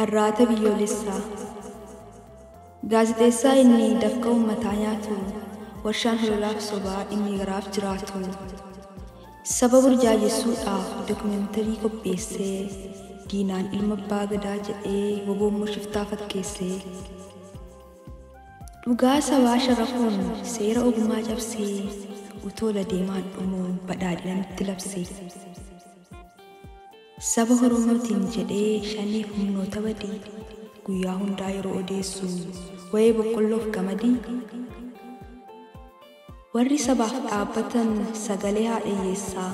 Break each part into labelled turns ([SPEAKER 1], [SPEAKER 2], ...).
[SPEAKER 1] Arraata biyyoolessaa. Gaazexeessaa inni dafqa uummataa nyaatu, warshaan hololaaf sobaa inni garaaf jiraatu. Saba burjaajessuudhaaf dookumentarii qopheessee, diinaan ilma abbaa gadaa jedhee woboommoo shiftaa fakkeessee. Dhugaa sabaa sharafuun seera ogummaa cabsee, utoo deemaan dhumuun badhaadhina nutti labsee. Saba Oromootiin jedhee shaniif humnoota badii, guyyaa hundaa yeroo odeessu wayii boqqolloof qamadii. Warri sabaaf dhaabbatan sagalee haa dhiyyeessaa,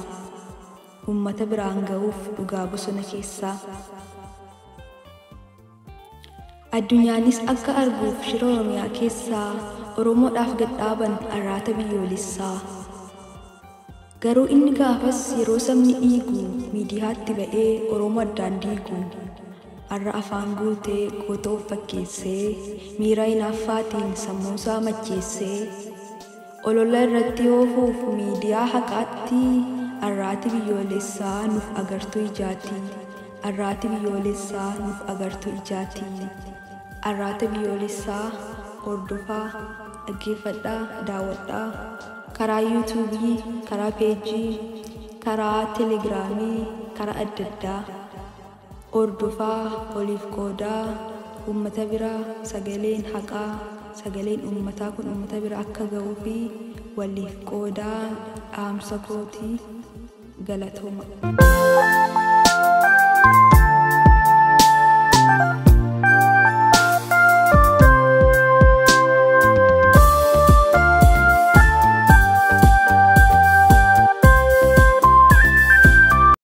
[SPEAKER 1] uummata biraan ga'uuf dhugaa bosona keessaa. Addunyaanis akka arguuf shira Oromiyaa keessaa Oromoodhaaf gadhaaban arraata biyyoolessaa. Garuu inni gaafas yeroo sabni dhiigu miidiyaatti ba'ee Oromoo addaan diigu, har'a afaan guutee goota of fakkeessee, miira hinaaffaatiin sammuusaa macheessee, olola irratti oofuuf miidiyaa haqaatti arraati biyyoolessaa nuuf agartuu ijaati. Arraati biyyoolessaa nuuf agartuu ijaati. Arraata biyyoolessaa hordofaa, dhaggeeffadhaa, daawwadhaa. Karaa yuutuubii, karaa peejii, karaa telegiraamii, karaa adda addaa. Hordofaa, waliif qoodaa, uummata bira sagaleen haqaa, sagaleen uummataa kun uummata bira akka ga'uu fi waliif qoodaa dhaamsa kootii galatooma.